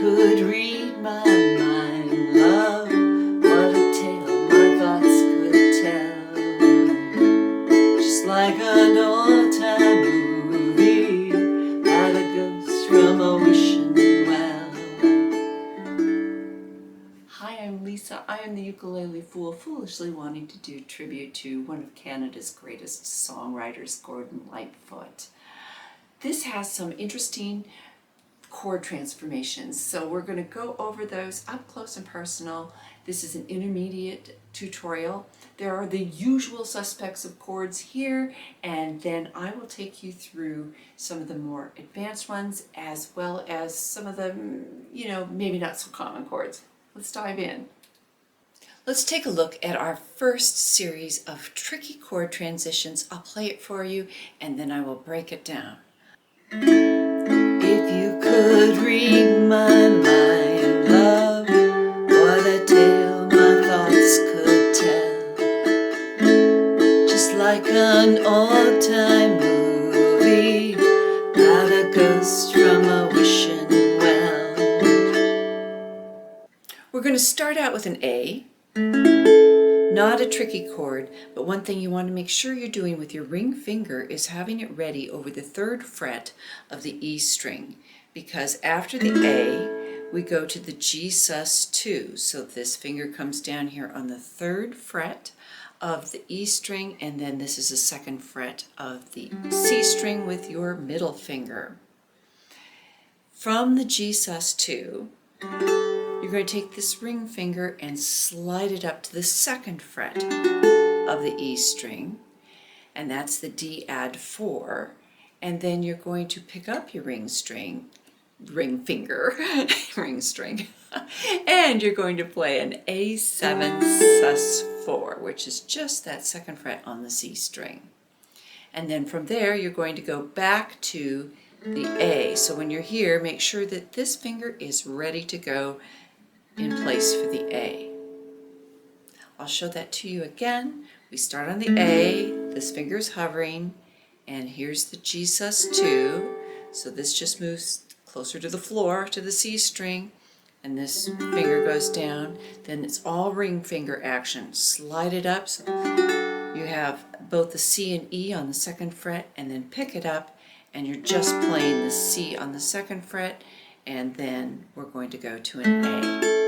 could read my mind, love, what a tale my thoughts could tell. Just like an old-time movie about a ghost from a wishing well. Hi, I'm Lisa. I am the ukulele fool, foolishly wanting to do tribute to one of Canada's greatest songwriters, Lightfoot. This has some interesting chord transformations, so we're going to go over those up close and personal. This is an intermediate tutorial. There are the usual suspects of chords here, and then I will take you through some of the more advanced ones as well as some of the, maybe not so common chords. Let's dive in. Let's take a look at our first series of tricky chord transitions. I'll play it for you and then I will break it down. If you could read my mind, love, what a tale my thoughts could tell. Just like an old-time movie about a ghost from a wishing well. We're going to start out with an A. Not a tricky chord, but one thing you want to make sure you're doing with your ring finger is having it ready over the 3rd fret of the E string, because after the A, we go to the G sus2. So this finger comes down here on the 3rd fret of the E string, and then this is the 2nd fret of the C string with your middle finger. From the G sus2, you're going to take this ring finger and slide it up to the 2nd fret of the E string, and that's the D add 4, and then you're going to pick up your ring string, and you're going to play an A7 sus4, which is just that 2nd fret on the C string. And then from there you're going to go back to the A. So when you're here, make sure that this finger is ready to go in place for the A. I'll show that to you again. We start on the A, this finger's hovering, and here's the G sus2. So this just moves closer to the floor, to the C string, and this finger goes down. Then it's all ring finger action. Slide it up so you have both the C and E on the 2nd fret, and then pick it up, and you're just playing the C on the 2nd fret, and then we're going to go to an A.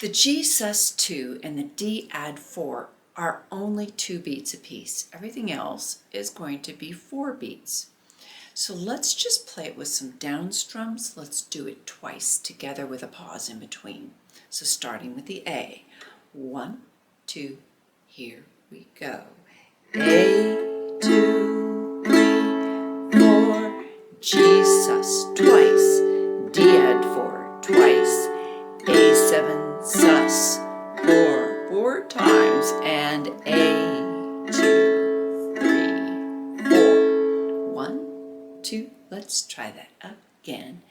The G sus2 and the D add 4 are only 2 beats apiece. Everything else is going to be 4 beats. So let's just play it with some down strums. Let's do it twice together with a pause in between. So starting with the A. 1, 2, here we go. A, 2, 3, 4, G sus twice, D add 4 twice, A7 sus 4 times, and A, 2, 3, 4. 1, 2, let's try that again.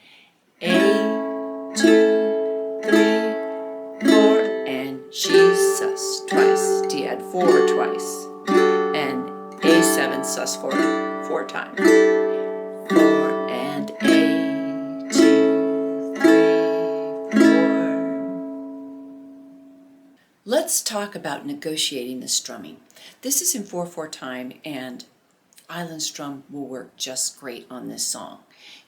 A, 2, 3, 4, and G sus twice, D add 4 twice, and A7 sus 4 times. 4 and A, 2, 3, 4. Let's talk about negotiating the strumming. This is in 4/4 time, and island strum will work just great on this song.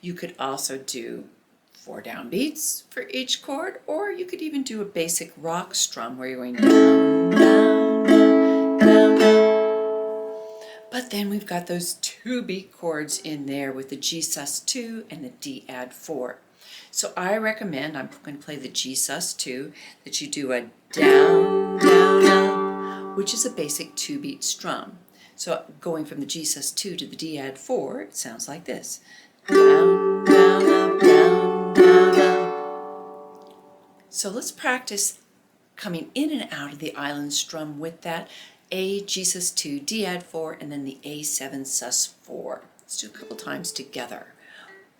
You could also do 4 downbeats for each chord, or you could even do a basic rock strum where you're going down, down, down, down, down. But then we've got those 2-beat chords in there with the G sus2 and the D add 4. So I recommend, I'm going to play the G sus2, that you do a down, down, up, which is a basic 2-beat strum. So going from the G sus2 to the D add 4, it sounds like this. Down, down, up, down, down, up. So let's practice coming in and out of the island strum with that A, G sus2, D add 4, and then the A7 sus 4. Let's do a couple times together.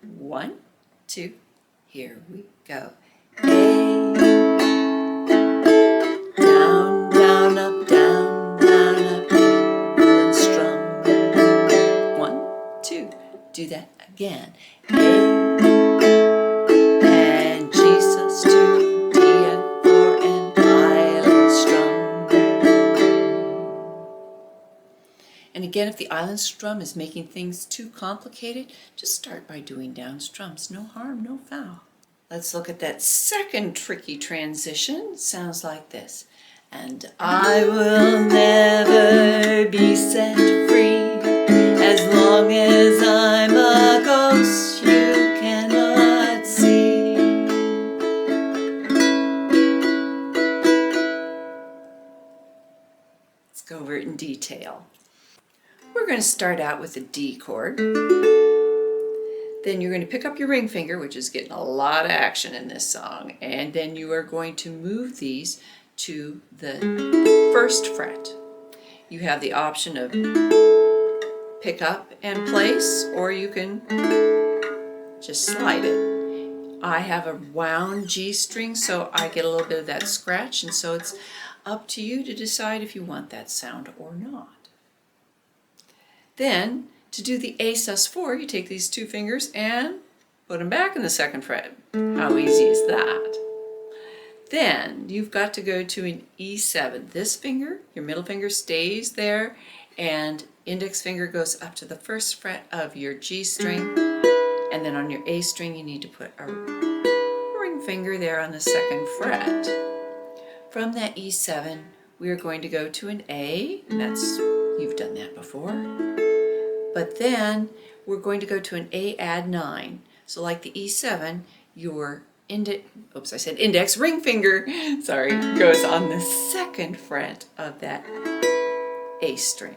1, 2, here we go. A, down, down, up, down, down, up, island strum. 1, 2, Do that again. A and G sus2, D and 4 and island strum. And again, if the island strum is making things too complicated, just start by doing down strums. No harm, no foul. Let's look at that second tricky transition. It sounds like this. And I will never be set free as long as I'm a ghost you cannot see. Let's go over it in detail. We're going to start out with a D chord. Then you're going to pick up your ring finger, which is getting a lot of action in this song, and then you are going to move these to the first fret. You have the option of pick up and place, or you can just slide it. I have a wound G string, so I get a little bit of that scratch, and so it's up to you to decide if you want that sound or not. Then, to do the A sus4, you take these two fingers and put them back in the second fret. How easy is that? Then you've got to go to an E7. This finger, your middle finger, stays there, and index finger goes up to the first fret of your G string, and then on your A string you need to put a ring finger there on the second fret. From that E7 we are going to go to an A, and you've done that before. But then we're going to go to an A add 9. So like the E7, your index ring finger, sorry, goes on the second fret of that A string.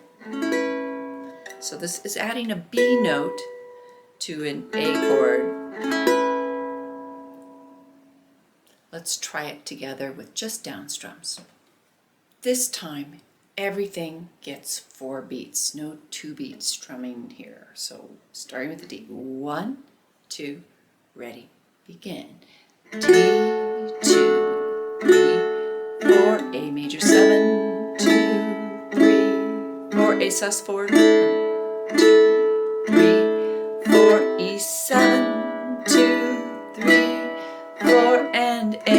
So this is adding a B note to an A chord. Let's try it together with just down strums. This time, everything gets 4 beats, no 2 beats strumming here. So starting with the D, 1, 2, ready, begin. D, 2, 3, 4, A major 7, 2, 3, 4, A sus4, 1, 2, 3, 4, E7, 2, 3, 4, and A,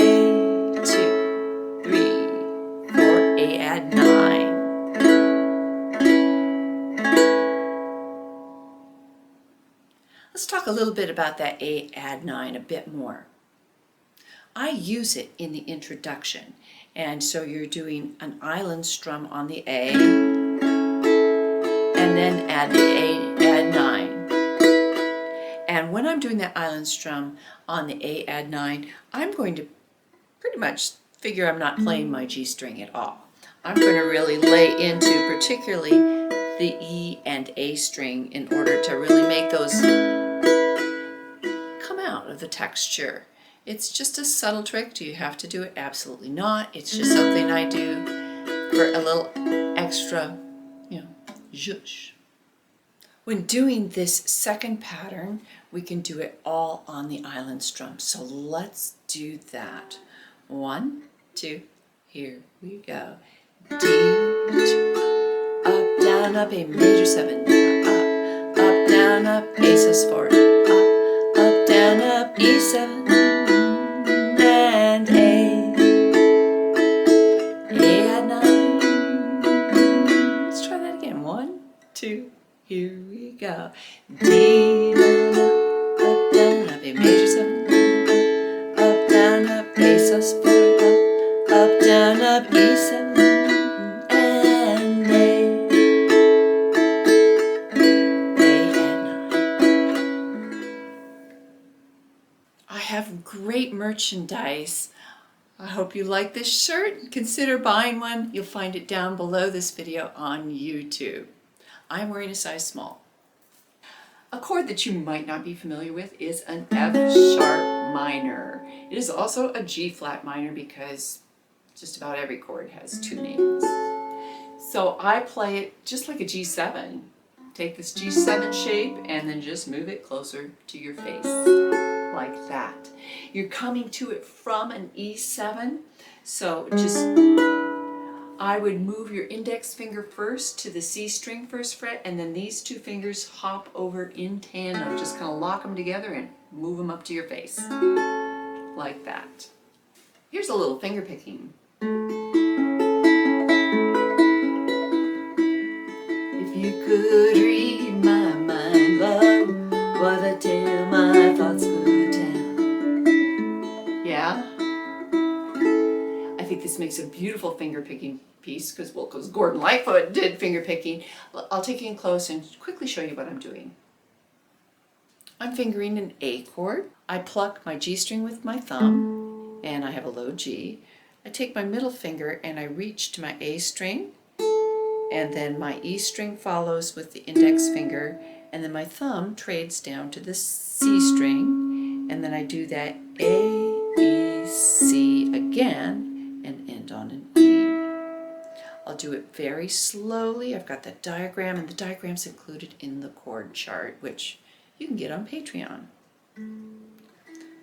2, 3, 4, A add 9. Let's talk a little bit about that A add 9 a bit more. I use it in the introduction, and so you're doing an island strum on the A, and then add the A add 9. And when I'm doing that island strum on the A add 9, I'm going to pretty much figure I'm not playing my G string at all. I'm going to really lay into particularly the E and A string in order to really make those come out of the texture. It's just a subtle trick. Do you have to do it? Absolutely not. It's just something I do for a little extra, zhuzh. When doing this second pattern, we can do it all on the island strum. So let's do that. 1, 2, here we go. D, 2, up, down, up, A major 7, up, down, up, A sus4, up, down, up, E7, and A add 9. Let's try that again. 1, 2, here we go. D, up, down, up, A major 7, up, down, up, A sus4, up, down, up, E7, and A add 9. I have great merchandise. I hope you like this shirt. Consider buying one. You'll find it down below this video on YouTube. I'm wearing a size small. A chord that you might not be familiar with is an F sharp minor. It is also a G flat minor because just about every chord has 2 names. So I play it just like a G7. Take this G7 shape and then just move it closer to your face, like that. You're coming to it from an E7, so just I would move your index finger first to the C string first fret, and then these two fingers hop over in tandem. Just kind of lock them together and move them up to your face, like that. Here's a little finger picking. If you could read my mind, love, what a tale my thoughts could tell. Yeah? I think this makes a beautiful finger picking piece because Gordon Lightfoot did finger picking. I'll take you in close and quickly show you what I'm doing. I'm fingering an A chord. I pluck my G string with my thumb, and I have a low G. I take my middle finger and I reach to my A string, and then my E string follows with the index finger, and then my thumb trades down to the C string, and then I do that A, E, C again, and end on an E. I'll do it very slowly. I've got that diagram, and the diagram's included in the chord chart, which you can get on Patreon.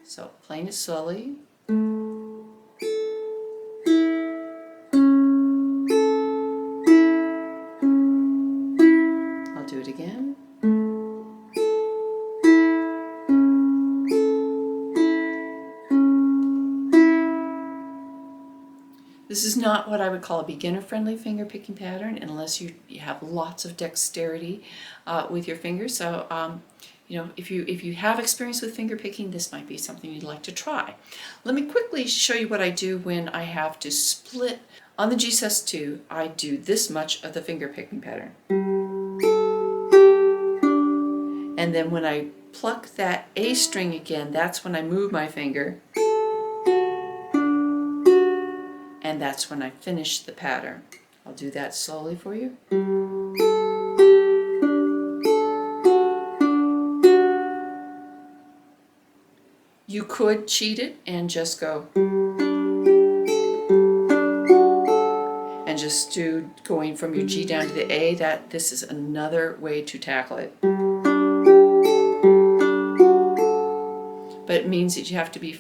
So playing it slowly. I'll do it again. This is not what I would call a beginner-friendly finger-picking pattern unless you have lots of dexterity with your fingers. So, you know, if you have experience with finger-picking, this might be something you'd like to try. Let me quickly show you what I do when I have to split. On the G sus2, I do this much of the finger-picking pattern. And then when I pluck that A string again, that's when I move my finger. And that's when I finish the pattern. I'll do that slowly for you. You could cheat it and just go and just do going from your G down to the A. This is another way to tackle it. But it means that you have to be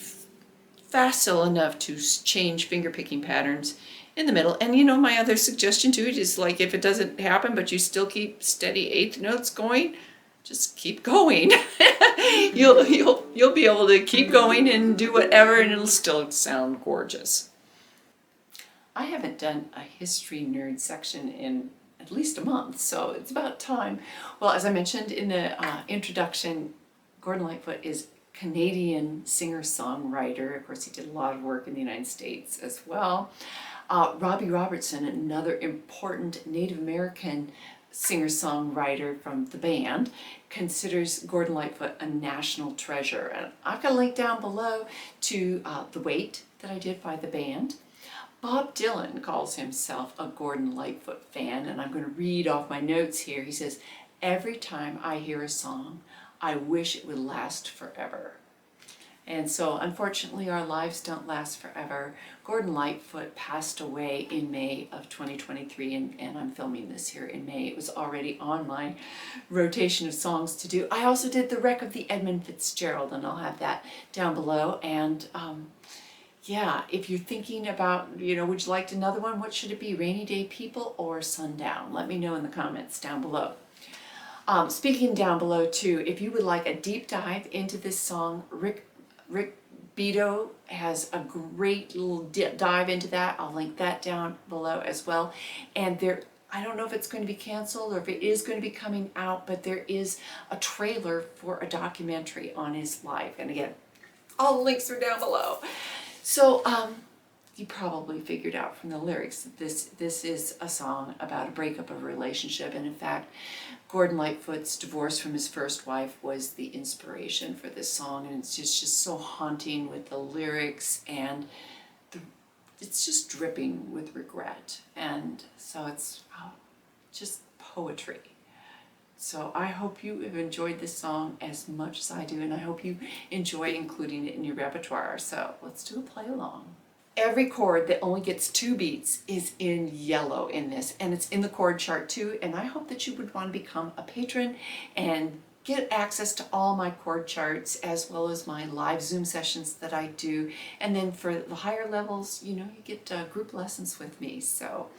facile enough to change finger picking patterns in the middle. And you know, my other suggestion too is, like, if it doesn't happen but you still keep steady eighth notes going, just keep going. you'll be able to keep going and do whatever, and it'll still sound gorgeous. I haven't done a history nerd section in at least a month, so it's about time. Well, as I mentioned in the introduction, Gordon Lightfoot is Canadian singer-songwriter. Of course, he did a lot of work in the United States as well. Robbie Robertson, another important Native American singer-songwriter from the band, considers Gordon Lightfoot a national treasure. And I've got a link down below to The Wait that I did by the band. Bob Dylan calls himself a Gordon Lightfoot fan, and I'm going to read off my notes here. He says, "Every time I hear a song, I wish it would last forever." And so, unfortunately, our lives don't last forever. Gordon Lightfoot passed away in May of 2023, and I'm filming this here in May. It was already on my rotation of songs to do. I also did The Wreck of the Edmund Fitzgerald, and I'll have that down below. And yeah, if you're thinking about, you know, would you like another one? What should it be, Rainy Day People or Sundown? Let me know in the comments down below. Speaking down below too, if you would like a deep dive into this song, Rick Beato has a great little dive into that. I'll link that down below as well. And I don't know if it's going to be canceled or if it is going to be coming out, but there is a trailer for a documentary on his life. And again, all the links are down below. So you probably figured out from the lyrics that this is a song about a breakup of a relationship. And in fact, Gordon Lightfoot's divorce from his first wife was the inspiration for this song. And it's just so haunting with the lyrics, and it's just dripping with regret. And so it's just poetry. So I hope you have enjoyed this song as much as I do, and I hope you enjoy including it in your repertoire. So let's do a play along. Every chord that only gets 2 beats is in yellow in this, and it's in the chord chart too. And I hope that you would want to become a patron and get access to all my chord charts as well as my live Zoom sessions that I do. And then for the higher levels, you know, you get group lessons with me. So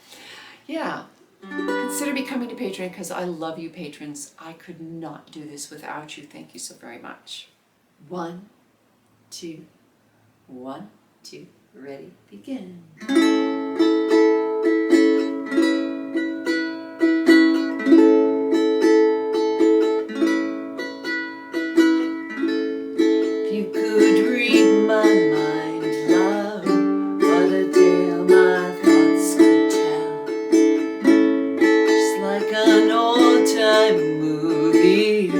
yeah, consider becoming a patron because I love you patrons. I could not do this without you. Thank you so very much. 1, 2, 1, 2, ready, begin. You could read my mind, love, what a tale my thoughts could tell. Just like an old-time movie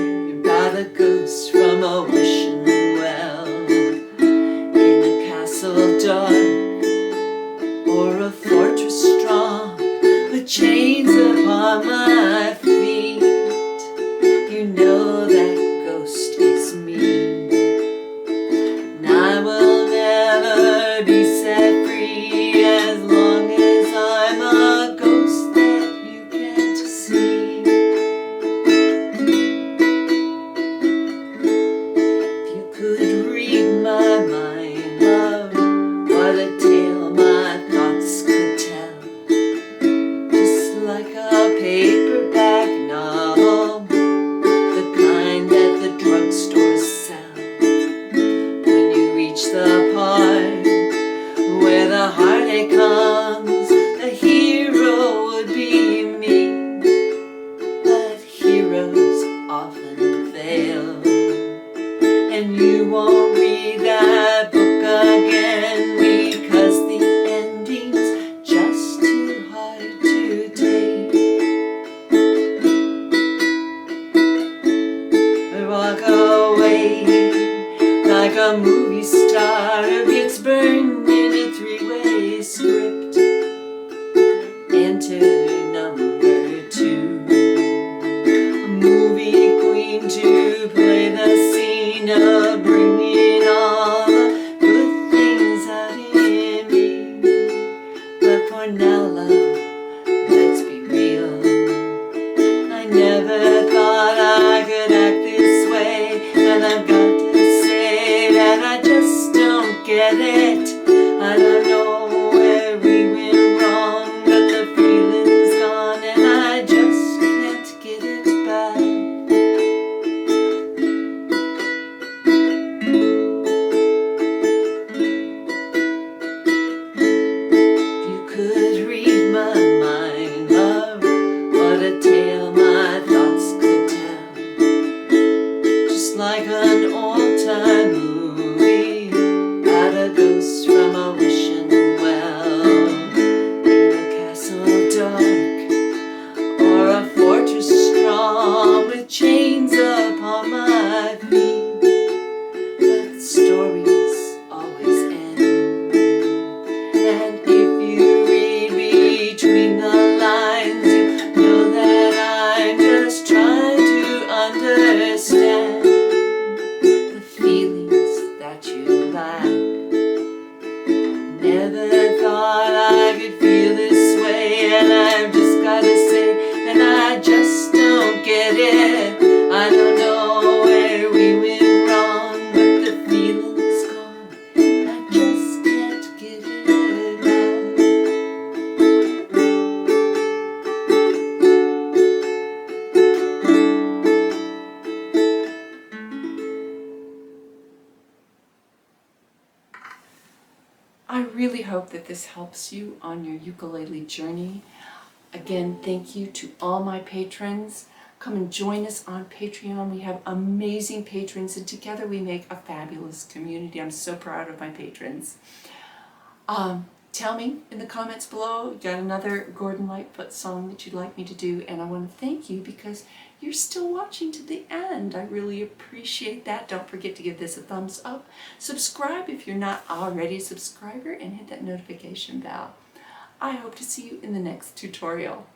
about a ghost from a wishing well, in a castle dark or a fortress strong, with chains upon my feet. You know that ghost is me. I will never be set free as long as I'm a ghost that you can't see. If you could read my mind, love, what a tale my thoughts could tell. Just like a paperback novel, the kind that the drugstores sell. The part where the heartache comes, the hero would be me. But heroes often fail, and you won't read that book again because the ending's just too hard to take. I walk away like a movie star gets burned in a 3-way script. Enter number 2, a movie queen to play the scene of bringing all the good things out in me. But for now, love, let's be real. I never thought I could act this way, and I've got that I just don't get it. I don't know where we went wrong, but the feeling's gone and I just can't get it back. If you could read my mind, love, what a tale my thoughts could tell. Just like an old-time movie about a ghost from a wishing well, in a castle dark or a fortress strong, with chains upon my feet. But the stories always end, and if you read between the lines, you know that I'm just trying to understand the feelings that you lack. Never thought I could feel this way, and I've just gotta say that I just don't get it. I don't know where we went wrong, but the feeling's gone. I just can't get it back. I really hope that this helps you on your ukulele journey. Again, thank you to all my patrons. Come and join us on Patreon. We have amazing patrons, and together we make a fabulous community. I'm so proud of my patrons. Tell me in the comments below, you got another Gordon Lightfoot song that you'd like me to do, and I want to thank you because you're still watching to the end. I really appreciate that. Don't forget to give this a thumbs up. Subscribe if you're not already a subscriber, and hit that notification bell. I hope to see you in the next tutorial.